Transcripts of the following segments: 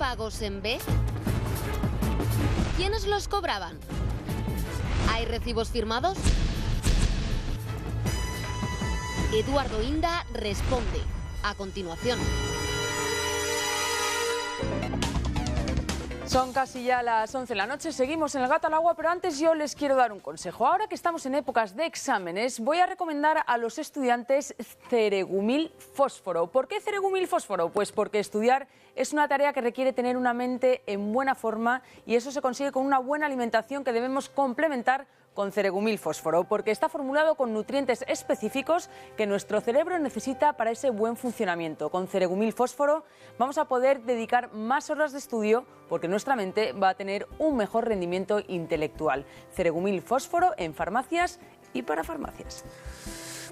pagos en B? ¿Quiénes los cobraban? ¿Hay recibos firmados? Eduardo Inda responde a continuación. Son casi ya las 11 de la noche, seguimos en El Gato al Agua, pero antes yo les quiero dar un consejo. Ahora que estamos en épocas de exámenes, voy a recomendar a los estudiantes ceregumil fósforo. ¿Por qué ceregumil fósforo? Pues porque estudiar es una tarea que requiere tener una mente en buena forma y eso se consigue con una buena alimentación que debemos complementar con ceregumil fósforo, porque está formulado con nutrientes específicos que nuestro cerebro necesita para ese buen funcionamiento. Con ceregumil fósforo vamos a poder dedicar más horas de estudio porque nuestra mente va a tener un mejor rendimiento intelectual. Ceregumil fósforo en farmacias y para farmacias.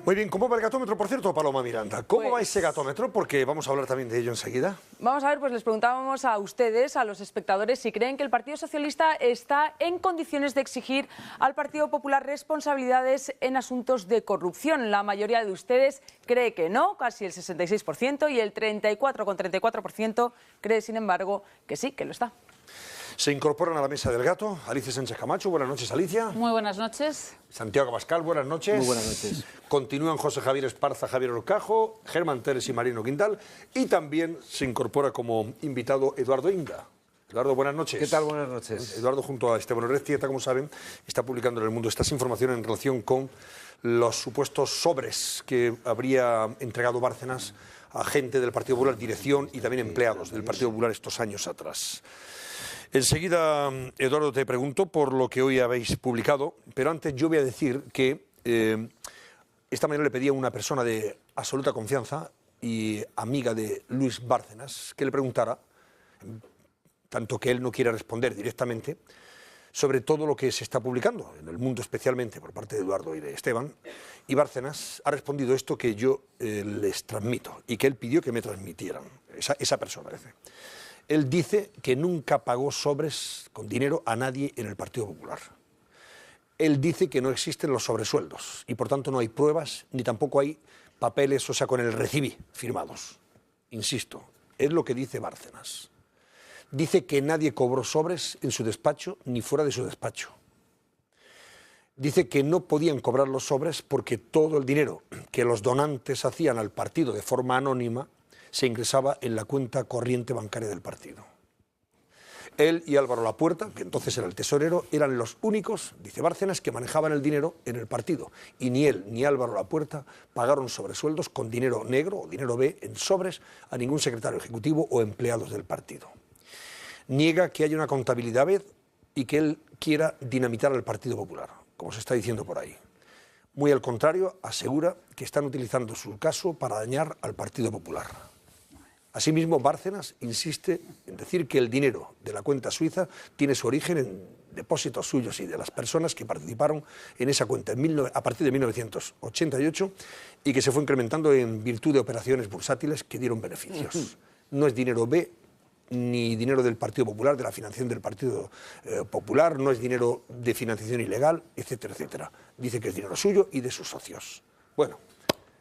Muy bien, ¿cómo va el gatómetro, por cierto, Paloma Miranda? ¿Cómo va ese gatómetro? Porque vamos a hablar también de ello enseguida. Vamos a ver, pues les preguntábamos a ustedes, a los espectadores, si creen que el Partido Socialista está en condiciones de exigir al Partido Popular responsabilidades en asuntos de corrupción. La mayoría de ustedes cree que no, casi el 66%, y el 34,34% cree, sin embargo, que sí, que lo está. Se incorporan a la mesa del gato Alicia Sánchez Camacho. Buenas noches, Alicia. Muy buenas noches. Santiago Abascal, buenas noches. Muy buenas noches. Continúan José Javier Esparza, Javier Orcajo, Germán Teres y Marino Quintal. Y también se incorpora como invitado Eduardo Inda. Eduardo, buenas noches. ¿Qué tal? Buenas noches. Eduardo, junto a Esteban Orestieta, como saben, está publicando en El Mundo estas informaciones en relación con los supuestos sobres que habría entregado Bárcenas a gente del Partido Popular, dirección y también empleados del Partido Popular estos años atrás. Enseguida, Eduardo, te pregunto por lo que hoy habéis publicado, pero antes yo voy a decir que esta mañana le pedí a una persona de absoluta confianza y amiga de Luis Bárcenas que le preguntara, tanto que él no quiere responder directamente, sobre todo lo que se está publicando en El Mundo, especialmente por parte de Eduardo y de Esteban, y Bárcenas ha respondido esto que yo les transmito y que él pidió que me transmitieran, esa persona. Él dice que nunca pagó sobres con dinero a nadie en el Partido Popular. Él dice que no existen los sobresueldos y por tanto no hay pruebas ni tampoco hay papeles, o sea, con el recibí firmados. Insisto, es lo que dice Bárcenas. Dice que nadie cobró sobres en su despacho ni fuera de su despacho. Dice que no podían cobrar los sobres porque todo el dinero que los donantes hacían al partido de forma anónima se ingresaba en la cuenta corriente bancaria del partido. Él y Álvaro Lapuerta, que entonces era el tesorero, eran los únicos, dice Bárcenas, que manejaban el dinero en el partido. Y ni él ni Álvaro Lapuerta pagaron sobresueldos con dinero negro o dinero B en sobres a ningún secretario ejecutivo o empleados del partido. Niega que haya una contabilidad B y que él quiera dinamitar al Partido Popular, como se está diciendo por ahí. Muy al contrario, asegura que están utilizando su caso para dañar al Partido Popular. Asimismo, Bárcenas insiste en decir que el dinero de la cuenta suiza tiene su origen en depósitos suyos y de las personas que participaron en esa cuenta a partir de 1988 y que se fue incrementando en virtud de operaciones bursátiles que dieron beneficios. No es dinero B ni dinero del Partido Popular, de la financiación del Partido Popular, no es dinero de financiación ilegal, etcétera, etcétera. Dice que es dinero suyo y de sus socios. Bueno,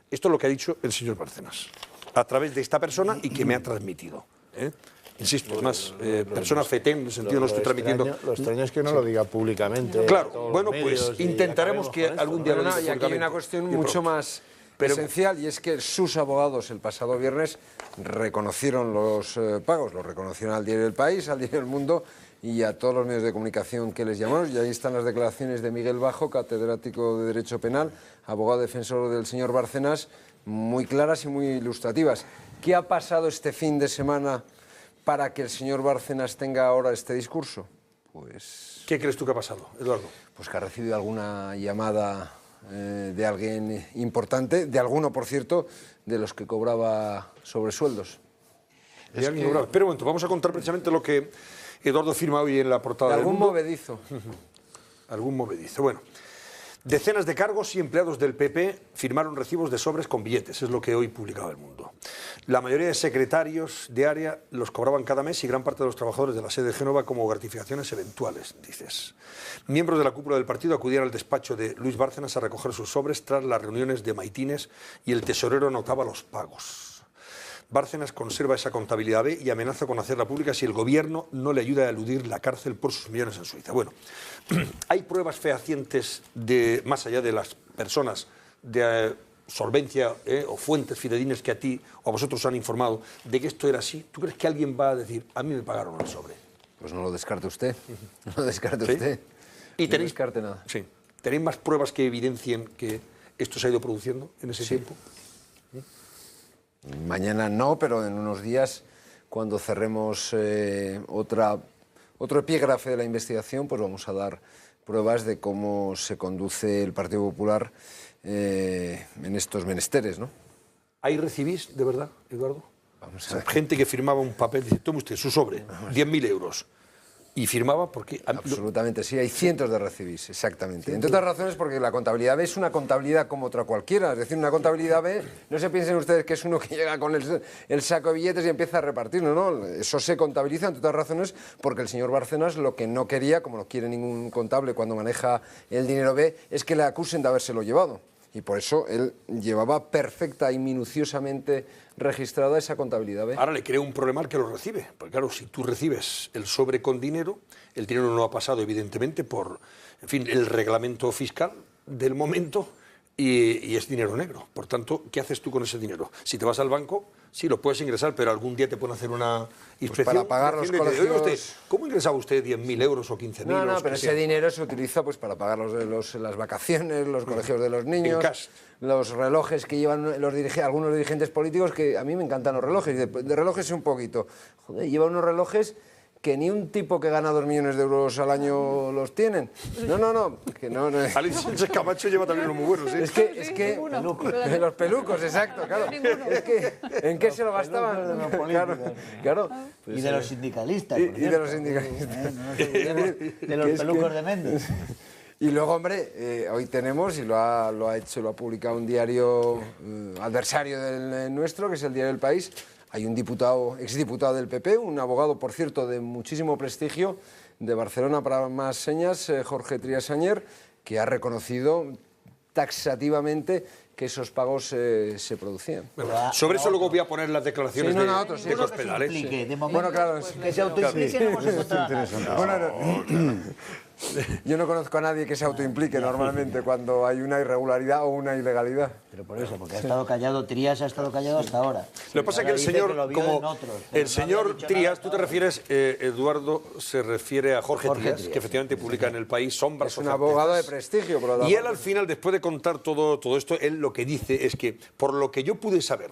esto es lo que ha dicho el señor Bárcenas a través de esta persona y que me ha transmitido. Insisto, es más, persona fetén, en el sentido no estoy transmitiendo. Lo extraño es que no lo diga públicamente. Claro, bueno, pues intentaremos que algún día lo diga y aquí hay una cuestión mucho más esencial, y es que sus abogados el pasado viernes reconocieron los pagos, los reconocieron al diario El País, al diario El Mundo y a todos los medios de comunicación que les llamamos, y ahí están las declaraciones de Miguel Bajo, catedrático de Derecho Penal, abogado defensor del señor Bárcenas, muy claras y muy ilustrativas. ¿Qué ha pasado este fin de semana para que el señor Bárcenas tenga ahora este discurso? Pues... ¿Qué crees tú que ha pasado, Eduardo? Pues que ha recibido alguna llamada de alguien importante, de alguno, por cierto, de los que cobraba sobresueldos. Pero un momento, vamos a contar precisamente lo que Eduardo firma hoy en la portada de algún movedizo. Algún movedizo. Bueno, decenas de cargos y empleados del PP firmaron recibos de sobres con billetes, es lo que hoy publicaba El Mundo. La mayoría de secretarios de área los cobraban cada mes y gran parte de los trabajadores de la sede de Génova como gratificaciones eventuales, dices. Miembros de la cúpula del partido acudían al despacho de Luis Bárcenas a recoger sus sobres tras las reuniones de maitines y el tesorero anotaba los pagos. Bárcenas conserva esa contabilidad B y amenaza con hacerla pública si el gobierno no le ayuda a eludir la cárcel por sus millones en Suiza. Bueno, hay pruebas fehacientes más allá de las personas de solvencia o fuentes fidedignas que a ti o a vosotros han informado de que esto era así. ¿Tú crees que alguien va a decir, a mí me pagaron el sobre? Pues no lo descarte usted. No lo descarte ¿Sí? usted. ¿Y no tenéis, descarte nada. Sí. ¿Tenéis más pruebas que evidencien que esto se ha ido produciendo en ese tiempo? Mañana no, pero en unos días, cuando cerremos otro epígrafe de la investigación, pues vamos a dar pruebas de cómo se conduce el Partido Popular en estos menesteres, ¿no? ¿Ahí recibís, de verdad, Eduardo? Vamos a ver. Gente que firmaba un papel, dice, tome usted su sobre, 10.000 euros. Y firmaba porque... Absolutamente, sí, hay cientos de recibís, exactamente. Entre otras razones porque la contabilidad B es una contabilidad como otra cualquiera. Es decir, una contabilidad B, no se piensen ustedes que es uno que llega con el saco de billetes y empieza a repartir. No, no, eso se contabiliza, entre otras razones, porque el señor Bárcenas lo que no quería, como no quiere ningún contable cuando maneja el dinero B, es que le acusen de habérselo llevado. Y por eso él llevaba perfecta y minuciosamente registrada esa contabilidad B. Ahora le crea un problema al que lo recibe. Porque claro, si tú recibes el sobre con dinero, el dinero no ha pasado evidentemente por, en fin, el reglamento fiscal del momento y es dinero negro. Por tanto, ¿qué haces tú con ese dinero? Si te vas al banco, sí, lo puedes ingresar, pero algún día te pueden hacer una inspección. Para pagar los colegios... Oiga usted, ¿cómo ingresaba usted 10.000 euros o 15.000? No, pero ese dinero se utiliza pues para pagar las vacaciones, los colegios de los niños, los relojes que llevan algunos dirigentes políticos, que a mí me encantan los relojes, de relojes un poquito. Joder, lleva unos relojes que ni un tipo que gana 2 millones de euros al año los tienen. No, que no. Alex Sánchez Camacho lleva también unos muy buenos, ¿sí? Es que los pelucos, exacto, claro. Es que, ¿en qué se lo gastaban? Claro. Pues, y de los sindicalistas. Y de los sindicalistas. De los pelucos de Méndez. Y luego, hombre, hoy tenemos, y lo ha publicado un diario adversario del nuestro, que es el Diario del País. Hay un exdiputado del PP, un abogado, por cierto, de muchísimo prestigio, de Barcelona para más señas, Jorge Trias Añer, que ha reconocido taxativamente que esos pagos se producían. Sobre eso luego voy a poner las declaraciones de Cospedal. Bueno, claro, que se autoimplique, no hemos encontrado nada. Yo no conozco a nadie que se autoimplique normalmente cuando hay una irregularidad o una ilegalidad. Pero por eso, porque ha estado callado, Trias ha estado callado hasta ahora. Lo que pasa es que el señor, como el señor Trias, tú te refieres, Eduardo, se refiere a Jorge Trias, que efectivamente publica en El País Sombras. Es un abogado de prestigio. Y él al final, después de contar todo esto, él lo que dice es que, por lo que yo pude saber,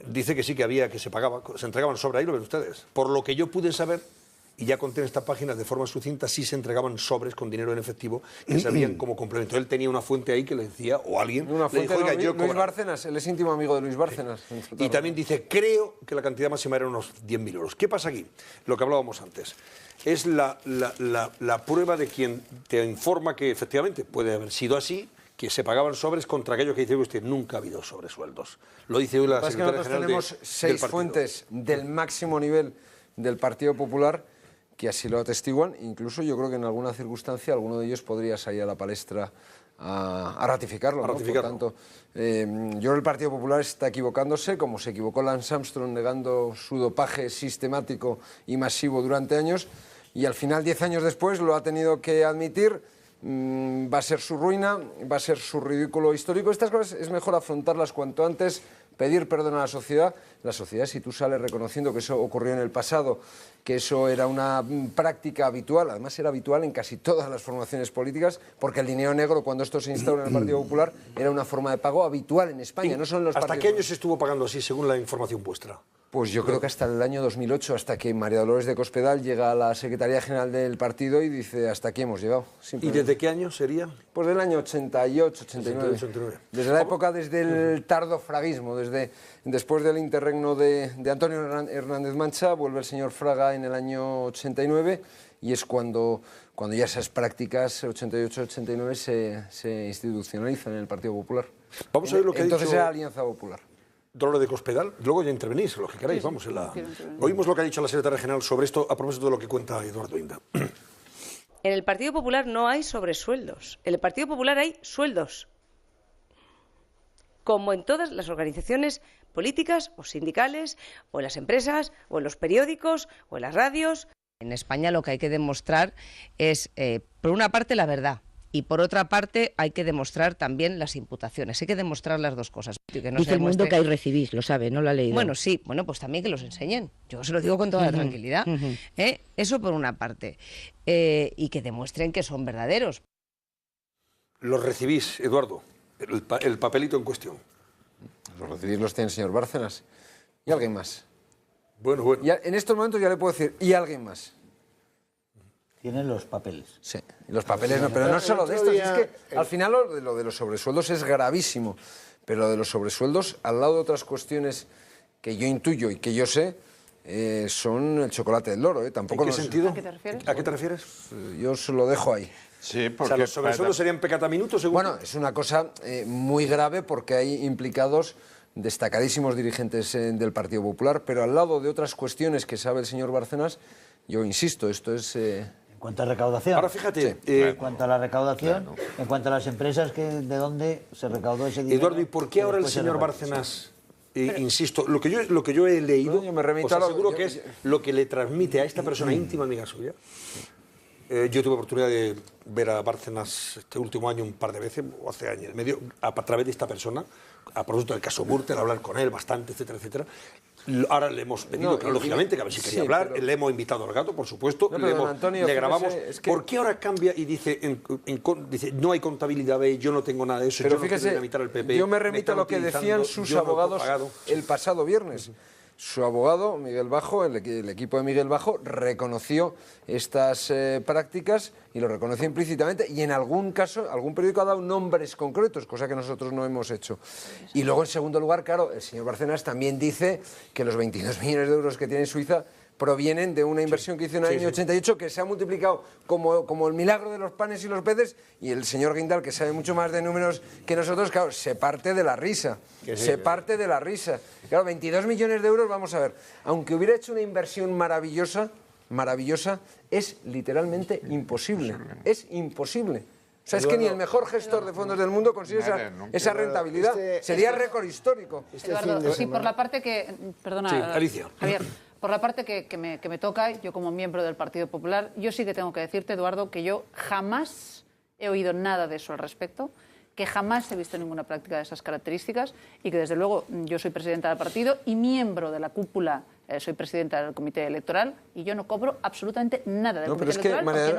dice que sí que había, que se pagaba, se entregaban sobre, ahí lo ven ustedes, por lo que yo pude saber, y ya conté en esta página de forma sucinta, sí se entregaban sobres con dinero en efectivo que servían como complemento. Él tenía una fuente ahí que le decía, o alguien, una fuente, le dijo, oiga, yo Luis Bárcenas, él es íntimo amigo de Luis Bárcenas. Y también dice, creo que la cantidad máxima era unos 10.000 euros. ¿Qué pasa aquí? Lo que hablábamos antes. Es la prueba de quien te informa que efectivamente puede haber sido así, que se pagaban sobres contra aquello que dice usted, nunca ha habido sobresueldos. Lo dice hoy la secretaria general del partido. Tenemos 6 fuentes del máximo nivel del Partido Popular que así lo atestiguan. Incluso yo creo que en alguna circunstancia alguno de ellos podría salir a la palestra a ratificarlo. Por tanto, yo creo que el Partido Popular está equivocándose, como se equivocó Lance Armstrong negando su dopaje sistemático y masivo durante años, y al final, 10 años después, lo ha tenido que admitir. Va a ser su ruina, va a ser su ridículo histórico. Estas cosas es mejor afrontarlas cuanto antes, pedir perdón a la sociedad. La sociedad, si tú sales reconociendo que eso ocurrió en el pasado, que eso era una práctica habitual, además era habitual en casi todas las formaciones políticas, porque el dinero negro, cuando esto se instaura en el Partido Popular, era una forma de pago habitual en España, no solo en los ¿Hasta partidos. qué año se estuvo pagando así, según la información vuestra? Pues yo creo que hasta el año 2008, hasta que María Dolores de Cospedal llega a la Secretaría General del partido y dice, hasta aquí hemos llegado. ¿Y desde qué año sería? Pues del año 88, 89. 89. Desde la época, desde el tardofraguismo, después del interregno de Antonio Hernández Mancha, vuelve el señor Fraga en el año 89 y es cuando ya esas prácticas, 88-89, se institucionalizan en el Partido Popular. Vamos a ver lo que Entonces ha dicho era Alianza Popular. Dolores de Cospedal, luego ya intervenís, lo que queráis, vamos. Oímos lo que ha dicho la secretaria general sobre esto, a propósito de lo que cuenta Eduardo Inda. En el Partido Popular no hay sobresueldos. En el Partido Popular hay sueldos. como en todas las organizaciones políticas o sindicales, o en las empresas, o en los periódicos, o en las radios. En España lo que hay que demostrar es, por una parte, la verdad. Y por otra parte hay que demostrar también las imputaciones, hay que demostrar las dos cosas. Que no dice el mundo que ahí recibís, lo sabe, ¿no lo ha leído? Bueno, sí, bueno, pues también que los enseñen, yo se lo digo con toda la tranquilidad. Eso por una parte, y que demuestren que son verdaderos. Los recibís, Eduardo, el papelito en cuestión. Los recibís los tiene el señor Bárcenas y alguien más. Bueno. Ya, en estos momentos ya le puedo decir, y alguien más. Tienen los papeles. Sí, los papeles, no, pero no solo de estos. Es que al final lo de los sobresueldos es gravísimo, pero lo de los sobresueldos, al lado de otras cuestiones que yo intuyo y que yo sé, son el chocolate del loro. Tampoco ¿En qué sentido? ¿A qué te refieres? ¿A qué te refieres? Yo se lo dejo ahí. Sí, porque... O sea, los sobresueldos serían pecataminutos, según... Bueno, es una cosa muy grave porque hay implicados destacadísimos dirigentes del Partido Popular, pero al lado de otras cuestiones que sabe el señor Bárcenas, yo insisto, esto es... En cuanto a recaudación. Ahora fíjate... En cuanto a la recaudación, en cuanto a las empresas, de dónde se recaudó ese dinero... Eduardo, ¿y por qué ahora el señor Bárcenas... insisto, lo que yo he leído, no, yo me remito os aseguro que es lo que le transmite a esta persona íntima amiga suya. Yo tuve oportunidad de ver a Bárcenas este último año un par de veces, o hace año y medio, a través de esta persona, a propósito del caso Gürtel, hablar con él bastante, etcétera, etcétera. Ahora le hemos pedido, lógicamente, que a ver si quería hablar, le hemos invitado al gato, por supuesto, le grabamos. ¿Por qué ahora cambia y dice, dice no hay contabilidad B, yo no tengo nada de eso, pero yo fíjese, no quiero invitar al PP? Yo me remito a lo que decían sus abogados el pasado viernes. Su abogado, Miguel Bajo, el equipo de Miguel Bajo, reconoció estas prácticas y lo reconoció implícitamente y en algún caso, algún periódico ha dado nombres concretos, cosa que nosotros no hemos hecho. Y luego, en segundo lugar, claro, el señor Bárcenas también dice que los 22 millones de euros que tiene en Suiza provienen de una inversión que hizo en el año 88 que se ha multiplicado como el milagro de los panes y los peces, y el señor Guindal, que sabe mucho más de números que nosotros, claro, se parte de la risa. Parte de la risa. Claro, 22 millones de euros, vamos a ver, aunque hubiera hecho una inversión maravillosa, es literalmente imposible. Es imposible. O sea, es que ni el mejor gestor de fondos del mundo consigue esa rentabilidad. Sería récord histórico. Eduardo, sí, por la parte que... Perdona, sí, Alicia. Javier. Por la parte que me toca, yo como miembro del Partido Popular, yo sí que tengo que decirte, Eduardo, que yo jamás he oído nada de eso al respecto, que jamás he visto ninguna práctica de esas características y que, desde luego, yo soy presidenta del partido y miembro de la cúpula, soy presidenta del comité electoral y yo no cobro absolutamente nada del comité electoral porque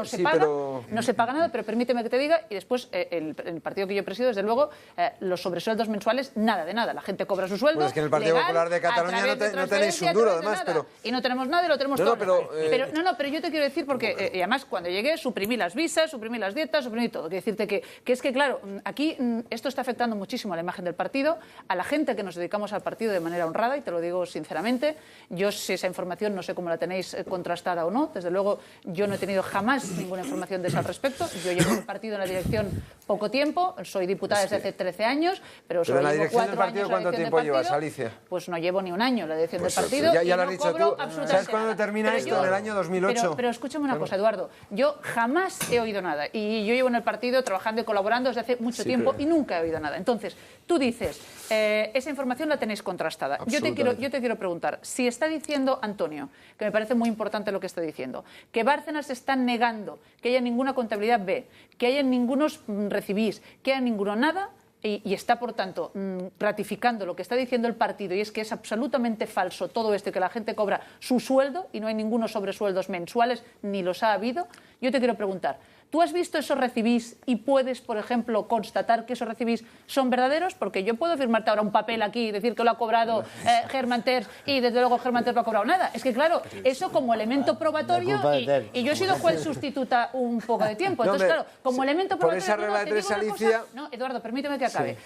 no se paga nada, pero permíteme que te diga, y después el partido que yo presido, desde luego, los sobresueldos mensuales, nada de nada. La gente cobra su sueldo. Pues es que en el Partido Popular de Cataluña no tenéis un duro, además, pero... Y no tenemos nada y lo tenemos todo. Pero yo te quiero decir, porque y además cuando llegué suprimí las visas, suprimí las dietas, suprimí todo. Quiero decirte que es que, claro, aquí esto está afectando muchísimo a la imagen del partido, a la gente que nos dedicamos al partido de manera honrada, y te lo digo sinceramente. Yo, si esa información, no sé cómo la tenéis contrastada o no. Desde luego, yo no he tenido jamás ninguna información de eso al respecto. Yo llevo en el partido en la dirección poco tiempo, soy diputada desde hace 13 años, pero solo en la llevo dirección 4 del partido, años. ¿cuánto tiempo llevas, Alicia? Pues no llevo ni un año en la dirección del partido. Ya lo has dicho tú. ¿Sabes cuándo nada. termina esto? En el año 2008. Pero escúchame una cosa, Eduardo. Yo jamás he oído nada. Y yo llevo en el partido trabajando y colaborando desde hace mucho tiempo y nunca he oído nada. Entonces, tú dices, esa información la tenéis contrastada. Yo te quiero preguntar, si está diciendo Antonio, que me parece muy importante lo que está diciendo, que Bárcenas está negando que haya ninguna contabilidad B, que haya ningunos recibís, que haya ninguno nada, y está, por tanto, ratificando lo que está diciendo el partido, y es que es absolutamente falso todo esto, que la gente cobra su sueldo y no hay ningunos sobresueldos mensuales, ni los ha habido. Yo te quiero preguntar, ¿tú has visto esos recibís y puedes, por ejemplo, constatar que esos recibís son verdaderos? Porque yo puedo firmarte ahora un papel aquí y decir que lo ha cobrado Germán Terç y desde luego Germán Terç no ha cobrado nada. Es que, claro, eso como elemento probatorio, y yo he sido juez sustituta un poco de tiempo. Entonces, claro, como elemento probatorio... Por esa regla de tres, Alicia... No, Eduardo, permíteme que acabe.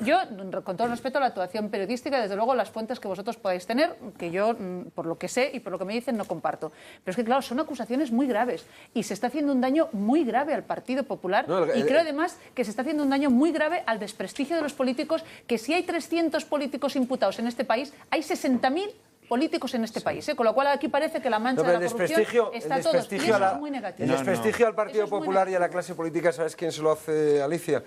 Yo, con todo respeto a la actuación periodística, desde luego las fuentes que vosotros podáis tener, que yo, por lo que sé y por lo que me dicen, no comparto. Pero es que, claro, son acusaciones muy graves y se está haciendo un daño muy grave al Partido Popular, y creo además que se está haciendo un daño muy grave al desprestigio de los políticos, que si hay 300 políticos imputados en este país, hay 60.000 políticos en este país, con lo cual aquí parece que la mancha de la corrupción está todo, y eso es muy negativo. El desprestigio al Partido Popular y a la clase política, ¿sabes quién se lo hace, Alicia?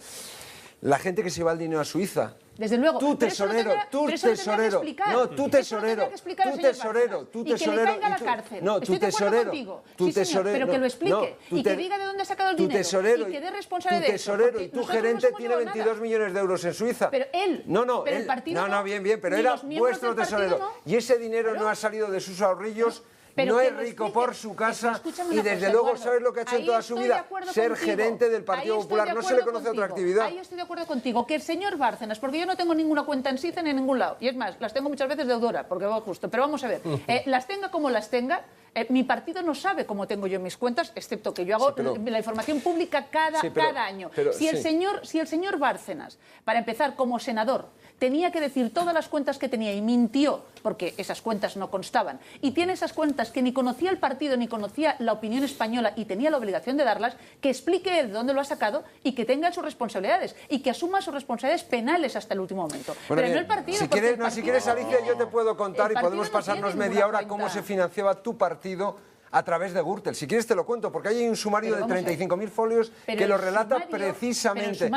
La gente que se va el dinero a Suiza. Desde luego. Tu tesorero, tu tesorero. No, tu tesorero. Tu tesorero, tu tesorero. Y que le caiga a la cárcel. No, tu tesorero. Tu tesorero. Pero que lo explique. Y que diga de dónde ha sacado el dinero. Tesorero, y que dé responsabilidad de eso. Tu tesorero y tu gerente tiene 22 millones de euros en Suiza. Pero él. No, el partido no, bien, pero era vuestro tesorero. Y ese dinero no ha salido de sus ahorrillos. No es rico por su casa y desde luego sabes lo que ha hecho en toda su vida, ser gerente del Partido Popular. No se le conoce otra actividad. Ahí estoy de acuerdo contigo, que el señor Bárcenas, porque yo no tengo ninguna cuenta en Suiza ni en ningún lado, y es más, las tengo muchas veces deudora, porque va justo, pero vamos a ver, las tenga como las tenga, mi partido no sabe cómo tengo yo mis cuentas, excepto que yo hago la información pública cada año. Si el señor Bárcenas, para empezar, como senador, tenía que decir todas las cuentas que tenía y mintió, porque esas cuentas no constaban, y tiene esas cuentas que ni conocía el partido ni conocía la opinión española y tenía la obligación de darlas, que explique él de dónde lo ha sacado y que tenga sus responsabilidades y que asuma sus responsabilidades penales hasta el último momento. Bueno, pero no el partido. Si quieres, Alicia, yo te puedo contar y podemos pasarnos media hora cómo se financiaba tu partido a través de Gürtel. Si quieres te lo cuento, porque hay un sumario de 35.000 folios que lo relata precisamente.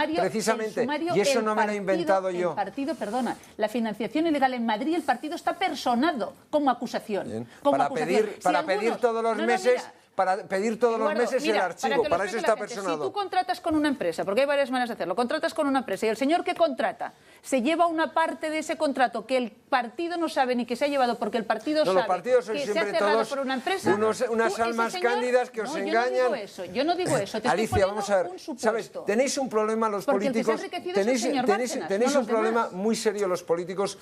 Y eso no me lo he inventado yo. El partido, perdona, la financiación ilegal en Madrid, el partido está personado como acusación. Para pedir todos los meses... Para pedir todos los meses el archivo, para eso está personado. Si tú contratas con una empresa, porque hay varias maneras de hacerlo, contratas con una empresa y el señor que contrata se lleva una parte de ese contrato que el partido no sabe ni que se ha llevado porque el partido sabe los partidos son que se ha siempre cerrado todos por una empresa, unas almas cándidas que os engañan. Yo no digo eso, te Alicia, vamos a ver, ¿sabes? Tenéis un problema los políticos, tenéis un problema muy serio los políticos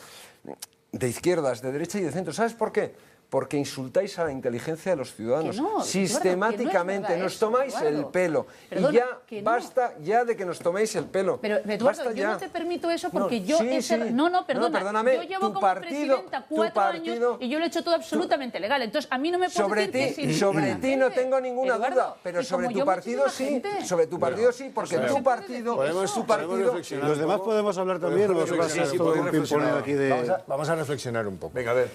de izquierdas, de derecha y de centro. ¿Sabes por qué? Porque insultáis a la inteligencia de los ciudadanos. Sistemáticamente Eduardo, nos tomáis el pelo. Perdona, y ya basta ya de que nos toméis el pelo. Pero Eduardo, yo no te permito eso porque perdóname, yo llevo como presidenta 4 años y yo lo he hecho todo absolutamente legal. Entonces, a mí no me puedes decir que sobre ti no tengo ninguna duda, pero sobre tu partido sí, sobre tu partido sí, porque tu partido es tu partido. Los demás podemos hablar también. Vamos a reflexionar un poco. Venga, a ver.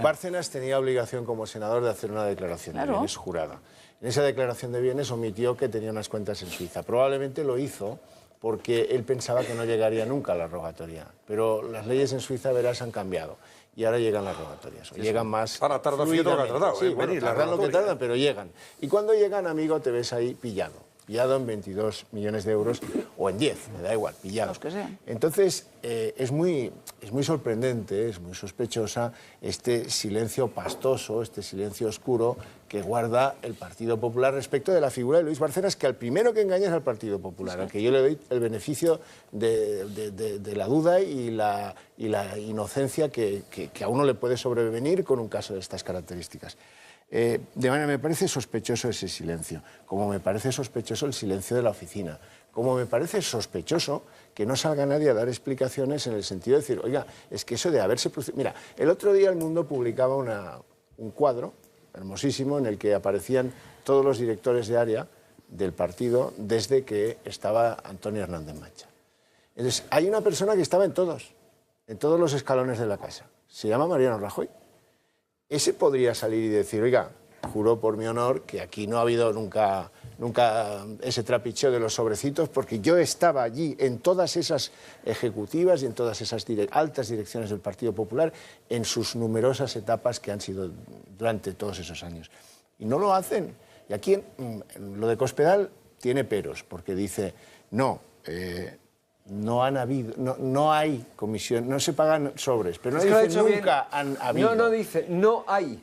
Bárcenas tenía obligación como senador de hacer una declaración de bienes jurada. En esa declaración de bienes omitió que tenía unas cuentas en Suiza. Probablemente lo hizo porque él pensaba que no llegaría nunca a la rogatoria. Pero las leyes en Suiza, verás, han cambiado. Y ahora llegan las rogatorias. Llegan más. Ahora tarda cierto que ha tardado. Sí, tardan lo que tardan, pero llegan. Y cuando llegan, amigo, te ves ahí pillado en 22 millones de euros o en 10, me da igual, pillado. Los que sean. Entonces, es muy sorprendente, es muy sospechosa este silencio pastoso, este silencio oscuro que guarda el Partido Popular respecto de la figura de Luis Bárcenas, que al primero que engaña es al Partido Popular, al que yo le doy el beneficio de la duda y la inocencia que a uno le puede sobrevenir con un caso de estas características. De manera, me parece sospechoso ese silencio, como me parece sospechoso el silencio de la oficina, como me parece sospechoso que no salga nadie a dar explicaciones en el sentido de decir, oiga, es que eso de haberse producido... Mira, el otro día El Mundo publicaba un cuadro hermosísimo en el que aparecían todos los directores de área del partido desde que estaba Antonio Hernández Mancha. Entonces, hay una persona que estaba en todos los escalones de la casa, se llama Mariano Rajoy. Ese podría salir y decir, oiga, juro por mi honor que aquí no ha habido nunca ese trapicheo de los sobrecitos, porque yo estaba allí en todas esas ejecutivas y en todas esas altas direcciones del Partido Popular en sus numerosas etapas que han sido durante todos esos años. Y no lo hacen. Y aquí lo de Cospedal tiene peros, porque dice, no hay comisión, no se pagan sobres, pero no dice nunca han habido. No dice, no hay.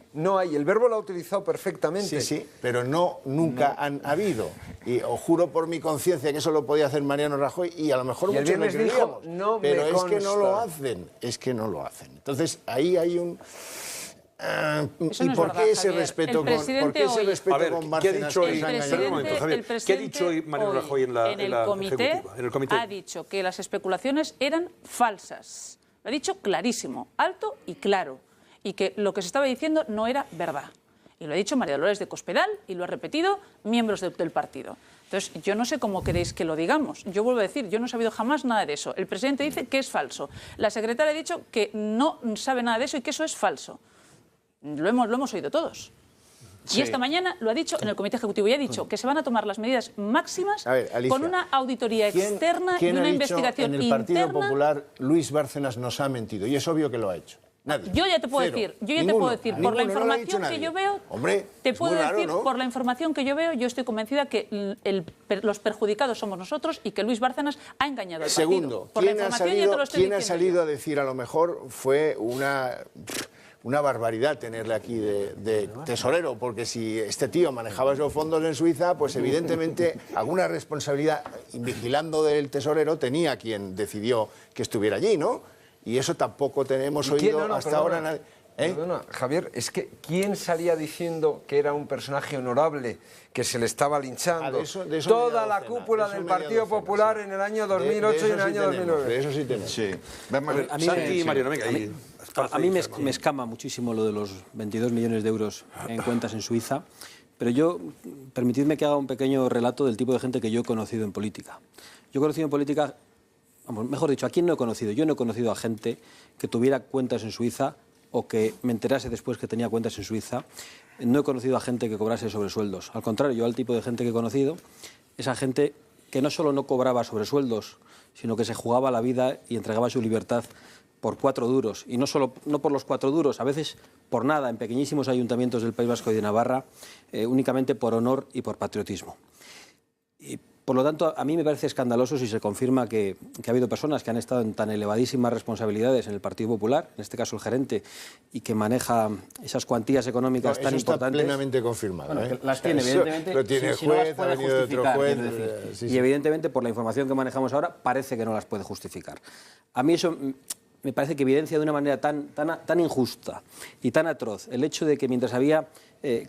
El verbo lo ha utilizado perfectamente. Sí, pero nunca han habido. Y os juro por mi conciencia que eso lo podía hacer Mariano Rajoy y a lo mejor muchos le creíamos. Pero es que no lo hacen. Entonces, ahí hay un... ¿Y por qué ese respeto con Bárcenas? ¿Qué ha dicho hoy Mariano Rajoy en el comité? Ha dicho que las especulaciones eran falsas. Lo ha dicho clarísimo, alto y claro. Y que lo que se estaba diciendo no era verdad. Y lo ha dicho María Dolores de Cospedal y lo ha repetido miembros del partido. Entonces, yo no sé cómo queréis que lo digamos. Yo vuelvo a decir, yo no he sabido jamás nada de eso. El presidente dice que es falso. La secretaria ha dicho que no sabe nada de eso y que eso es falso. Lo hemos oído todos. Y esta mañana lo ha dicho en el Comité Ejecutivo y ha dicho que se van a tomar las medidas máximas con una auditoría externa y una investigación interna. En el Partido interna. Popular, Luis Bárcenas nos ha mentido y es obvio que lo ha hecho. Nadie. Yo ya te puedo Cero. decir, por la información que yo veo, Hombre, te es puedo muy raro, decir, ¿no? por la información que yo veo, yo estoy convencida que los perjudicados somos nosotros y que Luis Bárcenas ha engañado al partido. Segundo, Por la información ya te lo estoy ¿quién ha diciendo salido yo. a decir a lo mejor fue una barbaridad tenerle aquí de tesorero? Porque si este tío manejaba esos fondos en Suiza, pues evidentemente alguna responsabilidad vigilando del tesorero tenía quien decidió que estuviera allí, ¿no? Y eso tampoco tenemos oído hasta ahora nadie. Perdona, Javier, es que ¿quién salía diciendo que era un personaje honorable, que se le estaba linchando? De eso Toda media la docena, cúpula de del eso media Partido docena, Popular sí. en el año 2008 y en el año 2009. De eso sí tenemos. Sí. A mí me escama muchísimo lo de los 22 millones de euros en cuentas en Suiza, pero yo, permitidme que haga un pequeño relato del tipo de gente que yo he conocido en política. Yo he conocido en política, mejor dicho, ¿a quién no he conocido? Yo no he conocido a gente que tuviera cuentas en Suiza o que me enterase después que tenía cuentas en Suiza. No he conocido a gente que cobrase sobresueldos. Al contrario, yo al tipo de gente que he conocido, esa gente que no solo no cobraba sobresueldos, sino que se jugaba la vida y entregaba su libertad por 4 duros. Y no por los 4 duros, a veces por nada, en pequeñísimos ayuntamientos del País Vasco y de Navarra, únicamente por honor y por patriotismo. Y, por lo tanto, a mí me parece escandaloso si se confirma que ha habido personas que han estado en tan elevadísimas responsabilidades en el Partido Popular, en este caso el gerente, y que maneja esas cuantías económicas tan importantes. Está plenamente confirmado. Bueno, las tiene, evidentemente. Lo tiene el juez, ha venido de otro juez. Y evidentemente, por la información que manejamos ahora, parece que no las puede justificar. A mí eso me parece que evidencia de una manera tan injusta y tan atroz el hecho de que mientras había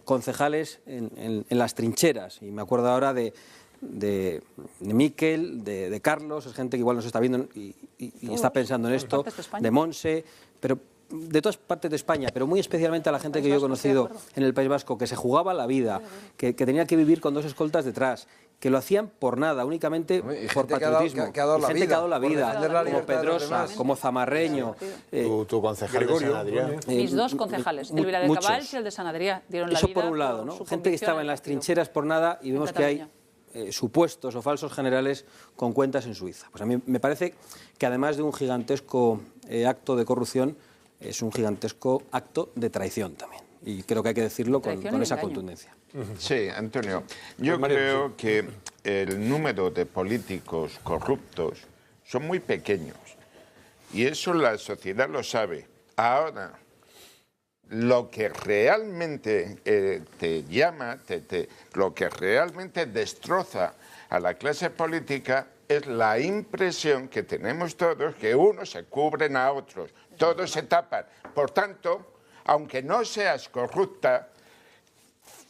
concejales en las trincheras, y me acuerdo ahora de Miquel, de Carlos, es gente que igual nos está viendo y está pensando en esto, de Monse, pero de todas partes de España, pero muy especialmente a la gente que yo he conocido en el País Vasco, que se jugaba la vida, que tenía que vivir con 2 escoltas detrás, que lo hacían por nada, únicamente por patriotismo. Gente que ha dado la vida, como Pedrosa, como Zamarreño. Tu concejal de San Adrià. Mis 2 concejales, el Vila de Cavalls y el de San Adrià, dieron la vida. Eso por un lado, ¿no? Gente que estaba en las trincheras por nada y vemos que hay supuestos o falsos generales con cuentas en Suiza. Pues a mí me parece que además de un gigantesco acto de corrupción, es un gigantesco acto de traición también. Y creo que hay que decirlo con esa contundencia. Sí, Antonio, yo creo que el número de políticos corruptos son muy pequeños y eso la sociedad lo sabe. Ahora, lo que realmente te llama, lo que realmente destroza a la clase política es la impresión que tenemos todos que unos se cubren a otros, todos se tapan. Por tanto, aunque no seas corrupta,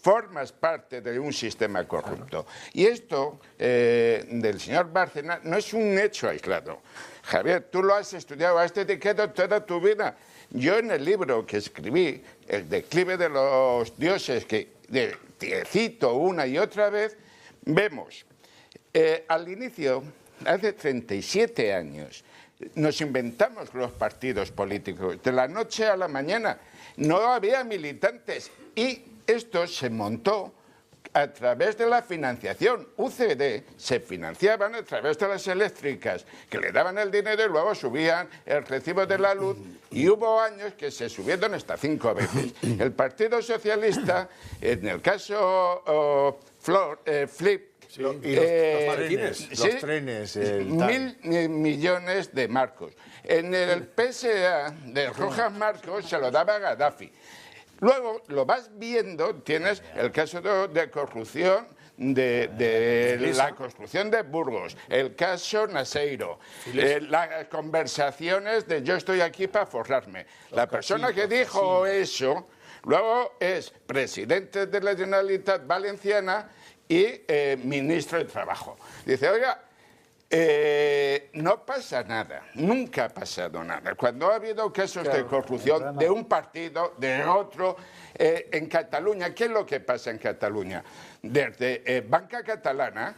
formas parte de un sistema corrupto. Y esto del señor Bárcenas no es un hecho aislado. Javier, tú lo has estudiado, has dedicado toda tu vida. Yo en el libro que escribí, El declive de los dioses, que te cito una y otra vez, vemos, al inicio, hace 37 años, nos inventamos los partidos políticos. De la noche a la mañana no había militantes y esto se montó a través de la financiación. UCD se financiaban a través de las eléctricas, que le daban el dinero y luego subían el recibo de la luz, y hubo años que se subieron hasta 5 veces. El Partido Socialista, en el caso Flip, y los trenes, 1.000 millones de marcos. En el PSA de Rojas Marcos se lo daba a Gaddafi. Luego lo vas viendo, tienes el caso de corrupción de la construcción de Burgos, el caso Naseiro, las conversaciones de yo estoy aquí para forrarme. La persona que dijo eso luego es presidente de la Generalitat Valenciana y ministro de Trabajo. Dice, oiga, no pasa nada, nunca ha pasado nada. Cuando ha habido casos de corrupción de un partido, de otro, en Cataluña, ¿qué es lo que pasa en Cataluña? Desde Banca Catalana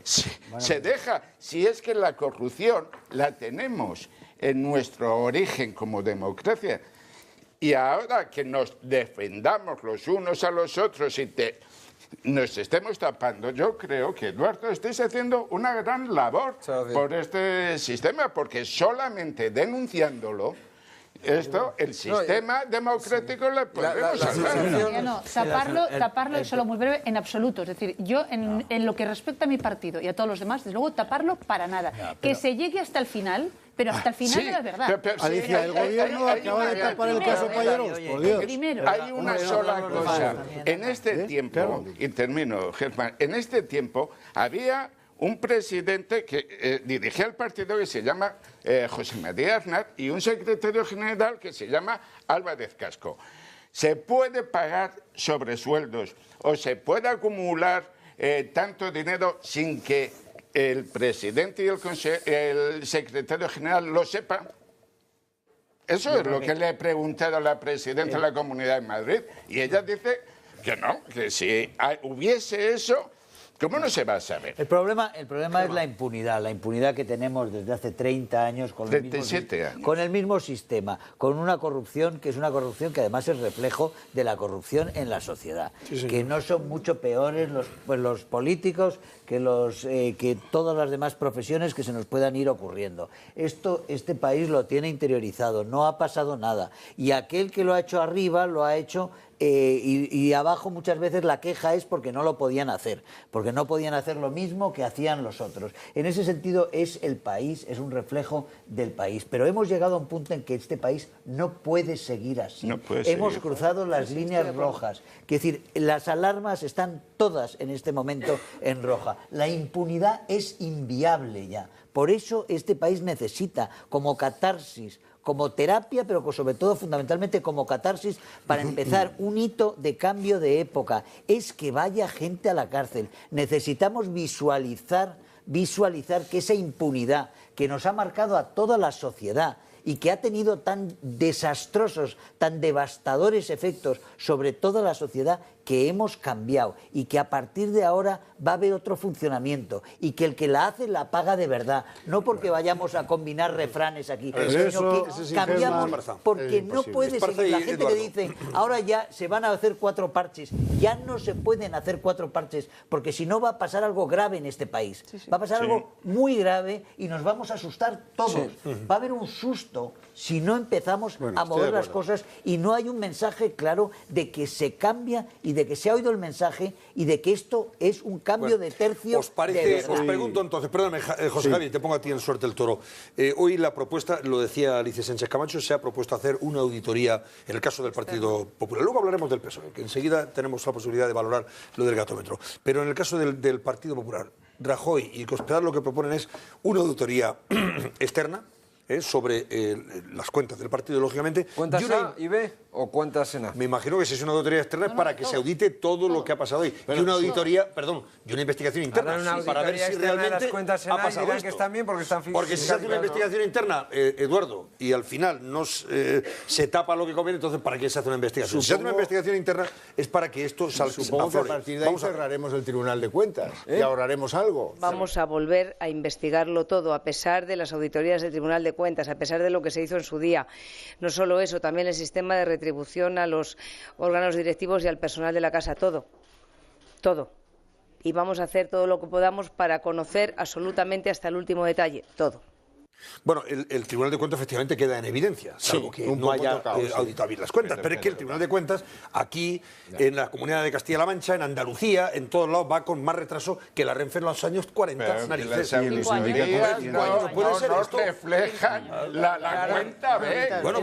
se deja, si es que la corrupción la tenemos en nuestro origen como democracia, Y ahora que nos defendamos los unos a los otros y nos estemos tapando, yo creo que, Eduardo, estáis haciendo una gran labor por este sistema, porque solamente denunciándolo, el sistema democrático le podemos salvar. Taparlo, solo muy breve, en absoluto. Es decir, yo en lo que respecta a mi partido y a todos los demás, desde luego taparlo para nada. Que se llegue hasta el final, pero hasta el final de la verdad. Alicia, el gobierno acaba de tapar el caso Palleros, por Dios. Hay una sola cosa. En este tiempo, y termino, Germán, en este tiempo había un presidente que dirigía el partido que se llama José María Aznar y un secretario general que se llama Álvarez Casco. Se puede pagar sobresueldos o se puede acumular tanto dinero sin que el presidente y el secretario general lo sepan. Eso es lo que le he preguntado a la presidenta de la Comunidad de Madrid y ella dice que no, que si hubiese eso, ¿cómo no se va a saber? El problema es la impunidad que tenemos desde hace 30 años con el mismo sistema, con una corrupción que es una corrupción que además es reflejo de la corrupción en la sociedad, que no son mucho peores los políticos que todas las demás profesiones que se nos puedan ir ocurriendo. Este país lo tiene interiorizado, no ha pasado nada, y aquel que lo ha hecho arriba lo ha hecho y abajo muchas veces la queja es porque no lo podían hacer, porque no podían hacer lo mismo que hacían los otros. En ese sentido es el país, es un reflejo del país, pero hemos llegado a un punto en que este país no puede seguir así. Hemos cruzado las líneas rojas, es decir, las alarmas están todas en este momento en roja. La impunidad es inviable ya. Por eso este país necesita como catarsis, como terapia, pero sobre todo fundamentalmente como catarsis para empezar un hito de cambio de época. Es que vaya gente a la cárcel. Necesitamos visualizar que esa impunidad que nos ha marcado a toda la sociedad y que ha tenido tan desastrosos, tan devastadores efectos sobre toda la sociedad, que hemos cambiado y que a partir de ahora va a haber otro funcionamiento y que el que la hace la paga de verdad, no porque vayamos a combinar refranes aquí, sino que cambiamos porque no puede seguir. La gente que dice ahora ya se van a hacer 4 parches, ya no se pueden hacer 4 parches porque si no va a pasar algo grave en este país, va a pasar algo muy grave y nos vamos a asustar todos, va a haber un susto si no empezamos a mover las cosas y no hay un mensaje claro de que se cambia y de que se ha oído el mensaje y de que esto es un cambio de tercio. Os pregunto entonces, perdóname, José Javi, te pongo a ti en suerte el toro. Hoy la propuesta, lo decía Alicia Sánchez Camacho, se ha propuesto hacer una auditoría en el caso del Partido Popular. Luego hablaremos del PSOE, que enseguida tenemos la posibilidad de valorar lo del gatómetro. Pero en el caso del Partido Popular, Rajoy y Cospedal lo que proponen es una auditoría externa sobre las cuentas del partido, lógicamente. ¿Cuentas A y B o cuentas en A? Me imagino que si es una auditoría externa es para que se audite todo lo que ha pasado hoy. Y una auditoría, y una investigación interna, para ver si realmente ha pasado esto. Que están bien porque están porque si se hace una investigación interna, Eduardo, y al final no se tapa lo que conviene, entonces ¿para qué se hace una investigación? Si se hace una investigación interna es para que esto salga. Supongo que a partir de ahí cerraremos el Tribunal de Cuentas y ahorraremos algo. Vamos a volver a investigarlo todo, a pesar de las auditorías del Tribunal de Cuentas, a pesar de lo que se hizo en su día. No solo eso, también el sistema de retribución a los órganos directivos y al personal de la Casa, todo. Y vamos a hacer todo lo que podamos para conocer absolutamente hasta el último detalle, todo. Bueno, el Tribunal de Cuentas efectivamente queda en evidencia, salvo que no haya auditado bien las cuentas. Pero es que el Tribunal de Cuentas, aquí, en la Comunidad de Castilla-La Mancha, en Andalucía, en todos lados, va con más retraso que la Renfe en los años 40. Narices. No reflejan la cuenta B. Bueno,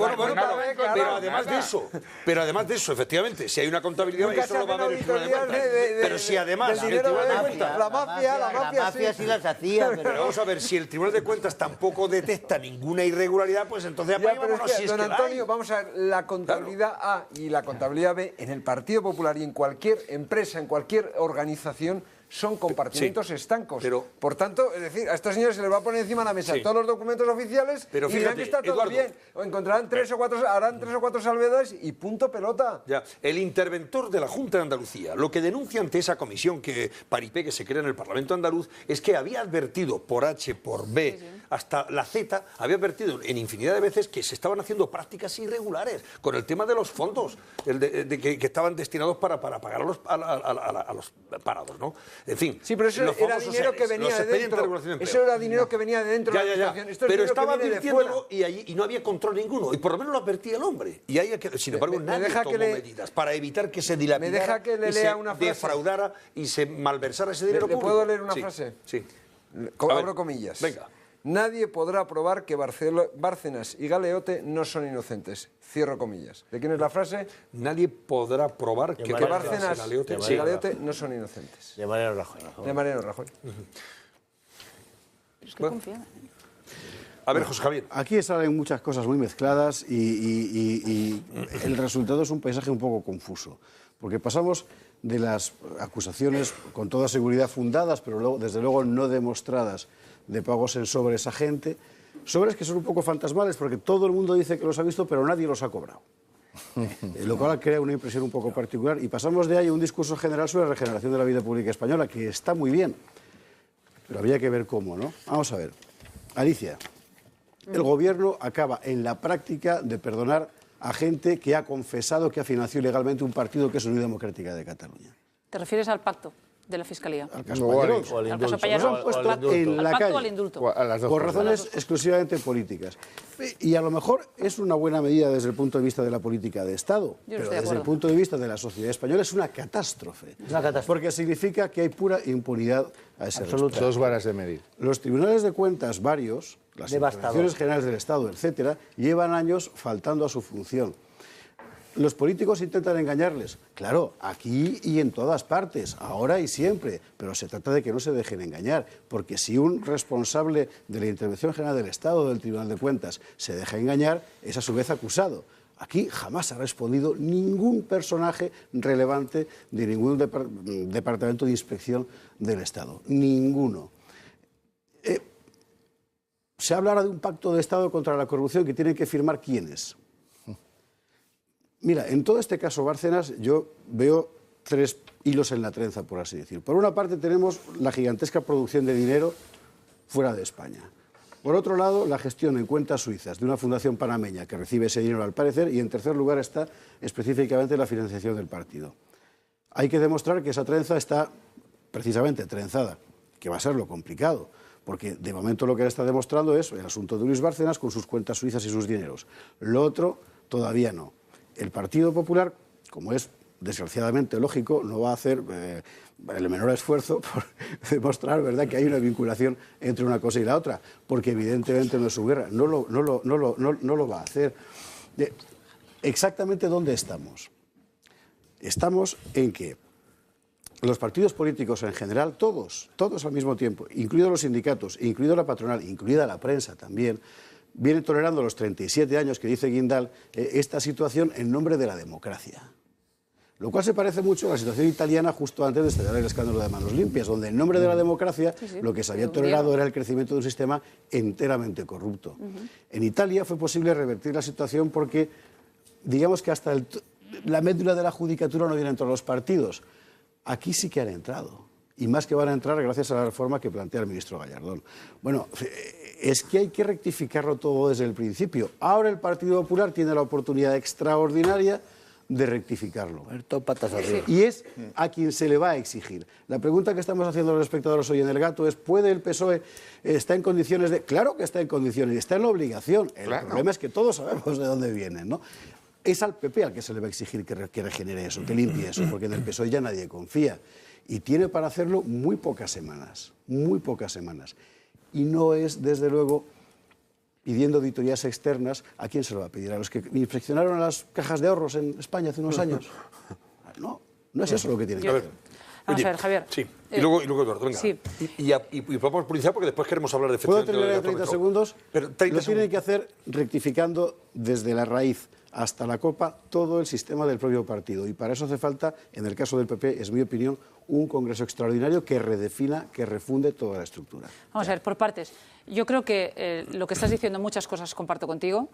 pero además de eso, efectivamente, si hay una contabilidad, eso lo va a ver el Tribunal de Cuentas. Pero si además el Tribunal de Cuentas... La mafia sí las hacía, pero vamos a ver, si el Tribunal de Cuentas tampoco detecta ninguna irregularidad, pues entonces apagámonos si es don Antonio, vamos a ver, la contabilidad A y la contabilidad B en el Partido Popular y en cualquier empresa, en cualquier organización, son compartimentos estancos. Por tanto, es decir, a estos señores se les va a poner encima de la mesa todos los documentos oficiales y dirán que está todo bien. O encontrarán harán 3 o 4 salvedades y punto pelota. Ya. El interventor de la Junta de Andalucía lo que denuncia ante esa comisión paripé que se crea en el Parlamento andaluz es que había advertido por H por B hasta la Z había advertido en infinidad de veces que se estaban haciendo prácticas irregulares con el tema de los fondos que estaban destinados para pagar a los parados, ¿no? En fin. Sí, pero eso era dinero que venía de dentro. Eso era dinero que venía de dentro de la administración. Esto es pero dinero estaba que viene de advirtiéndolo fuera. y no había control ninguno. Y por lo menos lo advertía el hombre. Y hay que, sin embargo, nadie tomó medidas para evitar que se dilapidara y se defraudara y se malversara ese dinero público. ¿Le puedo leer una frase? Sí. Abro comillas. Venga. Nadie podrá probar que Bárcenas y Galeote no son inocentes. Cierro comillas. ¿De quién es la frase? Nadie podrá probar que Bárcenas y Galeote no son inocentes. De Mariano Rajoy. De Mariano Rajoy. Es que confían. A ver, José Javier. Aquí salen muchas cosas muy mezcladas y el resultado es un paisaje un poco confuso. Porque pasamos de las acusaciones con toda seguridad fundadas, pero luego, desde luego no demostradas, de pagos en sobres a gente, sobres que son un poco fantasmales porque todo el mundo dice que los ha visto, pero nadie los ha cobrado. Lo cual crea una impresión un poco particular. Y pasamos de ahí a un discurso general sobre la regeneración de la vida pública española, que está muy bien, pero habría que ver cómo, ¿no? Vamos a ver. Alicia, el Gobierno acaba en la práctica de perdonar a gente que ha confesado que ha financiado ilegalmente un partido que es Unión Democrática de Cataluña. ¿Te refieres al pacto de la Fiscalía? Al caso Pallerols. Al caso Pallerols. Nos han puesto en la calle o al indulto. por razones exclusivamente políticas. Y a lo mejor es una buena medida desde el punto de vista de la política de Estado, pero desde el punto de vista de la sociedad española es una catástrofe. Porque significa que hay pura impunidad a ese respecto. Dos varas de medir. Los tribunales de cuentas, varios, las instituciones generales del Estado, etcétera, llevan años faltando a su función. Los políticos intentan engañarles, claro, aquí y en todas partes, ahora y siempre, pero se trata de que no se dejen engañar, porque si un responsable de la Intervención General del Estado o del Tribunal de Cuentas se deja engañar, es a su vez acusado. Aquí jamás ha respondido ningún personaje relevante de ningún departamento de inspección del Estado, ninguno. Se habla ahora de un pacto de Estado contra la corrupción que tienen que firmar ¿quiénes? Mira, en todo este caso Bárcenas yo veo tres hilos en la trenza, por así decir. Por una parte tenemos la gigantesca producción de dinero fuera de España. Por otro lado, la gestión en cuentas suizas de una fundación panameña que recibe ese dinero al parecer, y en tercer lugar está específicamente la financiación del partido. Hay que demostrar que esa trenza está precisamente trenzada, que va a ser lo complicado, porque de momento lo que está demostrando es el asunto de Luis Bárcenas con sus cuentas suizas y sus dineros. Lo otro todavía no. El Partido Popular, como es desgraciadamente lógico, no va a hacer el menor esfuerzo por demostrar, ¿verdad?, que hay una vinculación entre una cosa y la otra, porque evidentemente no es su guerra, no lo va a hacer. ¿Exactamente dónde estamos? Estamos en que los partidos políticos en general, todos al mismo tiempo, incluidos los sindicatos, incluido la patronal, incluida la prensa también, vienen tolerando los 37 años que dice Guindal esta situación en nombre de la democracia. Lo cual se parece mucho a la situación italiana justo antes de estallar el escándalo de Manos Limpias, donde en nombre de la democracia lo que se había tolerado era el crecimiento de un sistema enteramente corrupto. En Italia fue posible revertir la situación porque, digamos que hasta la médula de la judicatura no viene entre los partidos. Aquí sí que han entrado. Y más que van a entrar gracias a la reforma que plantea el ministro Gallardón. Bueno, es que hay que rectificarlo todo desde el principio. Ahora el Partido Popular tiene la oportunidad extraordinaria de rectificarlo. Y es a quien se le va a exigir. La pregunta que estamos haciendo a los espectadores hoy en El Gato es, ¿puede el PSOE, está en condiciones de...? Claro que está en condiciones, está en la obligación. El problema es que todos sabemos de dónde vienen, ¿no? Es al PP al que se le va a exigir que regenere eso, que limpie eso, porque en el PSOE ya nadie confía. Y tiene para hacerlo muy pocas semanas. Y no es, desde luego, pidiendo auditorías externas. ¿A quién se lo va a pedir? ¿A los que inspeccionaron a las cajas de ahorros en España hace unos años? No es eso lo que tiene que hacer. Vamos a ver, Javier. Sí. Y luego Eduardo, venga. Sí. Y vamos por iniciar porque después queremos hablar de... ¿Puedo terminar en 30 segundos? Pero 30 lo tienen que hacer rectificando desde la raíz hasta la copa todo el sistema del propio partido. Y para eso hace falta, en el caso del PP, es mi opinión, un congreso extraordinario que redefina, que refunde toda la estructura. Vamos a ver, por partes. Yo creo que lo que estás diciendo, muchas cosas comparto contigo.